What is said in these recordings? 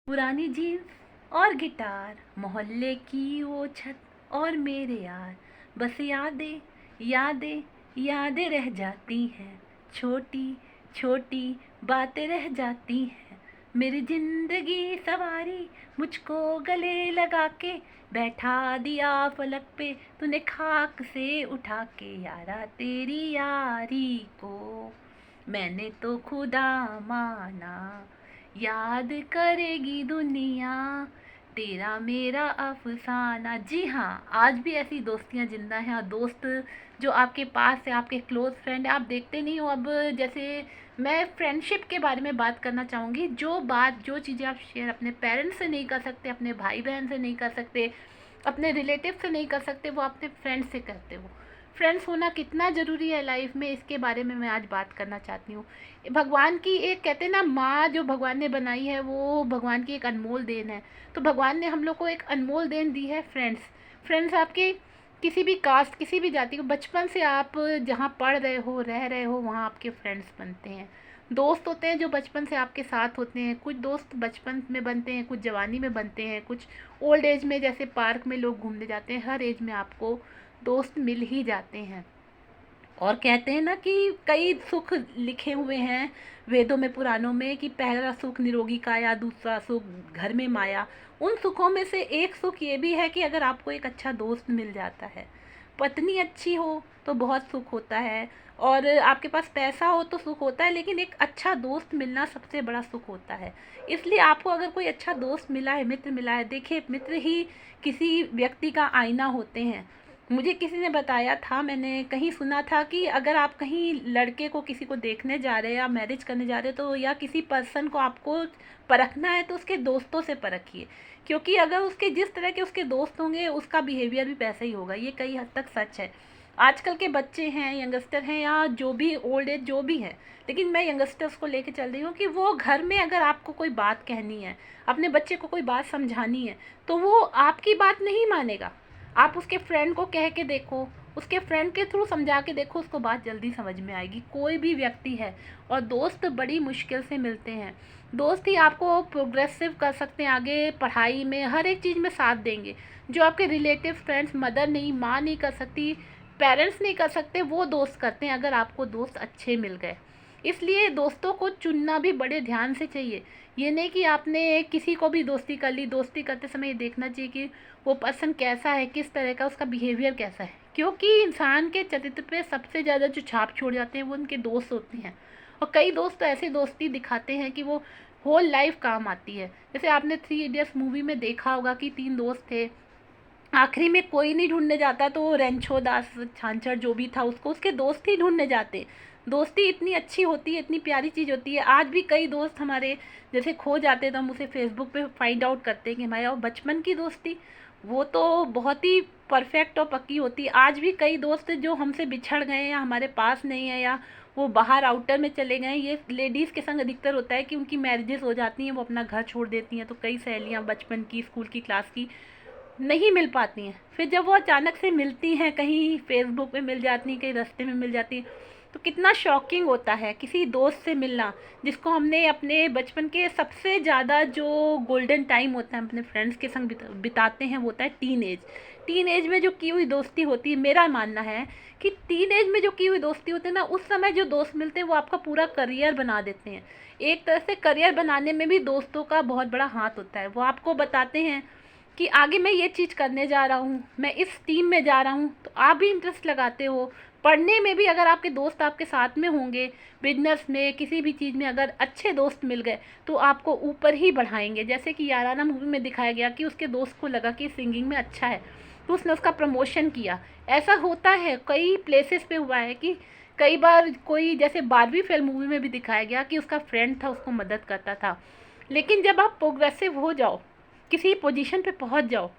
पुरानी जीन्स और गिटार, मोहल्ले की वो छत और मेरे यार। बस यादें यादें यादें रह जाती हैं, छोटी छोटी बातें रह जाती हैं। मेरी जिंदगी सवारी मुझको गले लगा के, बैठा दिया फलक पे तूने खाक से उठा के। यारा तेरी यारी को मैंने तो खुदा माना, याद करेगी दुनिया तेरा मेरा अफसाना। जी हाँ, आज भी ऐसी दोस्तियां जिंदा हैं। और दोस्त जो आपके पास है, आपके क्लोज फ्रेंड, आप देखते नहीं हो। अब जैसे मैं फ्रेंडशिप के बारे में बात करना चाहूँगी। जो चीज़ें आप शेयर अपने पेरेंट्स से नहीं कर सकते, अपने भाई बहन से नहीं कर सकते, अपने रिलेटिव से नहीं कर सकते, वो अपने फ्रेंड्स से करते हो। फ्रेंड्स होना कितना ज़रूरी है लाइफ में, इसके बारे में मैं आज बात करना चाहती हूँ। भगवान की एक, कहते हैं ना, माँ जो भगवान ने बनाई है वो भगवान की एक अनमोल देन है। तो भगवान ने हम लोग को एक अनमोल देन दी है, फ्रेंड्स। फ्रेंड्स आपके किसी भी कास्ट, किसी भी जाति को, बचपन से आप जहाँ पढ़ रहे हो, रह रहे हो, वहाँ आपके फ्रेंड्स बनते हैं। दोस्त होते हैं जो बचपन से आपके साथ होते हैं। कुछ दोस्त बचपन में बनते हैं, कुछ जवानी में बनते हैं, कुछ ओल्ड एज में, जैसे पार्क में लोग घूमने जाते हैं। हर एज में आपको दोस्त मिल ही जाते हैं। और कहते हैं ना कि कई सुख लिखे हुए हैं वेदों में, पुराणों में, कि पहला सुख निरोगी काया, दूसरा सुख घर में माया। उन सुखों में से एक सुख ये भी है कि अगर आपको एक अच्छा दोस्त मिल जाता है। पत्नी अच्छी हो तो बहुत सुख होता है, और आपके पास पैसा हो तो सुख होता है, लेकिन एक अच्छा दोस्त मिलना सबसे बड़ा सुख होता है। इसलिए आपको अगर कोई अच्छा दोस्त मिला है, मित्र मिला है, देखिए मित्र ही किसी व्यक्ति का आईना होते हैं। मुझे किसी ने बताया था, मैंने कहीं सुना था कि अगर आप कहीं लड़के को, किसी को देखने जा रहे हैं या मैरिज करने जा रहे हो, तो या किसी पर्सन को आपको परखना है तो उसके दोस्तों से परखिए। क्योंकि अगर उसके जिस तरह के उसके दोस्त होंगे, उसका बिहेवियर भी वैसा ही होगा। ये कई हद तक सच है। आजकल के बच्चे हैं, यंगस्टर हैं, या जो भी ओल्ड एज जो भी है, लेकिन मैं यंगस्टर्स को लेके चल रही हूँ कि वो घर में अगर आपको कोई बात कहनी है, अपने बच्चे को कोई बात समझानी है, तो वो आपकी बात नहीं मानेगा। आप उसके फ्रेंड को कह के देखो, उसके फ्रेंड के थ्रू समझा के देखो, उसको बात जल्दी समझ में आएगी। कोई भी व्यक्ति है, और दोस्त बड़ी मुश्किल से मिलते हैं। दोस्त ही आपको प्रोग्रेसिव कर सकते हैं, आगे पढ़ाई में, हर एक चीज़ में साथ देंगे। जो आपके रिलेटिव फ्रेंड्स, मदर नहीं, माँ नहीं कर सकती, पेरेंट्स नहीं कर सकते, वो दोस्त करते हैं, अगर आपको दोस्त अच्छे मिल गए। इसलिए दोस्तों को चुनना भी बड़े ध्यान से चाहिए। ये नहीं कि आपने किसी को भी दोस्ती कर ली। दोस्ती करते समय ये देखना चाहिए कि वो पर्सन कैसा है, किस तरह का, उसका बिहेवियर कैसा है। क्योंकि इंसान के चरित्र पे सबसे ज़्यादा जो छाप छोड़ जाते हैं वो उनके दोस्त होते हैं। और कई दोस्त तो ऐसी दोस्ती दिखाते हैं कि वो होल लाइफ काम आती है। जैसे आपने 3 इडियट्स मूवी में देखा होगा कि 3 दोस्त थे, आखिरी में कोई नहीं ढूंढने जाता, तो रेंचो दास छांछड़ जो भी था, उसको उसके दोस्त ही ढूंढने जाते। दोस्ती इतनी अच्छी होती है, इतनी प्यारी चीज़ होती है। आज भी कई दोस्त हमारे जैसे खो जाते, तो हम उसे फेसबुक पे फाइंड आउट करते हैं कि हमारी और बचपन की दोस्ती, वो तो बहुत ही परफेक्ट और पक्की होती है। आज भी कई दोस्त जो हमसे बिछड़ गए हैं, या हमारे पास नहीं है, या वो बाहर आउटर में चले गए हैं। ये लेडीज़ के संग अधिकतर होता है कि उनकी मैरिजेस हो जाती हैं, वो अपना घर छोड़ देती हैं, तो कई सहेलियाँ बचपन की, स्कूल की, क्लास की नहीं मिल पाती हैं। फिर जब वो अचानक से मिलती हैं, कहीं फेसबुक पे मिल जाती हैं, कहीं रास्ते में मिल जाती हैं, तो कितना शॉकिंग होता है किसी दोस्त से मिलना, जिसको हमने अपने बचपन के सबसे ज़्यादा जो गोल्डन टाइम होता है अपने फ्रेंड्स के संग बिताते हैं, वो होता है टीन एज। टीन एज में जो की हुई दोस्ती होती है, मेरा मानना है कि टीन एज में जो की हुई दोस्ती होती है ना, उस समय जो दोस्त मिलते हैं वो आपका पूरा करियर बना देते हैं। एक तरह से करियर बनाने में भी दोस्तों का बहुत बड़ा हाथ होता है। वो आपको बताते हैं कि आगे मैं ये चीज़ करने जा रहा हूँ, मैं इस टीम में जा रहा हूँ, तो आप भी इंटरेस्ट लगाते हो। पढ़ने में भी अगर आपके दोस्त आपके साथ में होंगे, बिजनेस में, किसी भी चीज़ में अगर अच्छे दोस्त मिल गए, तो आपको ऊपर ही बढ़ाएंगे। जैसे कि याराना मूवी में दिखाया गया कि उसके दोस्त को लगा कि सिंगिंग में अच्छा है, तो उसने उसका प्रमोशन किया। ऐसा होता है, कई प्लेसेस पे हुआ है कि कई बार कोई, जैसे बारहवीं फेल मूवी में भी दिखाया गया कि उसका फ्रेंड था, उसको मदद करता था। लेकिन जब आप प्रोग्रेसिव हो जाओ, किसी पोजीशन पे पहुंच जाओ,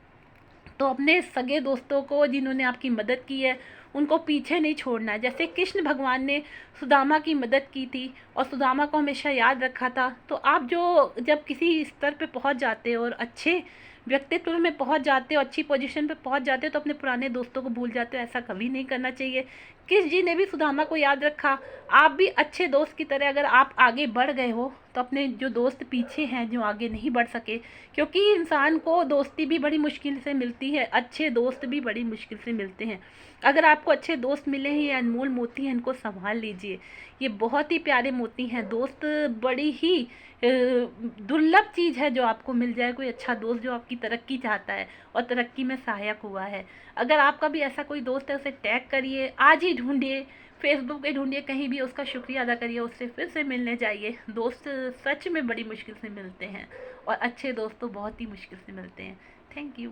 तो अपने सगे दोस्तों को, जिन्होंने आपकी मदद की है, उनको पीछे नहीं छोड़ना है। जैसे कृष्ण भगवान ने सुदामा की मदद की थी और सुदामा को हमेशा याद रखा था। तो आप जो जब किसी स्तर पे पहुंच जाते हो और अच्छे व्यक्तित्व में पहुंच जाते हो, अच्छी पोजीशन पे पहुंच जाते हो, तो अपने पुराने दोस्तों को भूल जाते हो। ऐसा कभी नहीं करना चाहिए। कृष्ण जी ने भी सुदामा को याद रखा। आप भी अच्छे दोस्त की तरह अगर आप आगे बढ़ गए हो, तो अपने जो दोस्त पीछे हैं, जो आगे नहीं बढ़ सके, क्योंकि इंसान को दोस्ती भी बड़ी मुश्किल से मिलती है, अच्छे दोस्त भी बड़ी मुश्किल से मिलते हैं। अगर आपको अच्छे दोस्त मिले हैं, ये अनमोल मोती हैं, इनको संभाल लीजिए। ये बहुत ही प्यारे मोती हैं। दोस्त बड़ी ही दुर्लभ चीज़ है जो आपको मिल जाए, कोई अच्छा दोस्त जो आपकी तरक्की चाहता है और तरक्की में सहायक हुआ है। अगर आपका भी ऐसा कोई दोस्त है, उसे टैग करिए, आज ही ढूंढिए, फेसबुक पे ढूंढिए, कहीं भी उसका शुक्रिया अदा करिए, उससे फिर से मिलने जाइए। दोस्त सच में बड़ी मुश्किल से मिलते हैं और अच्छे दोस्त तो बहुत ही मुश्किल से मिलते हैं। Thank you.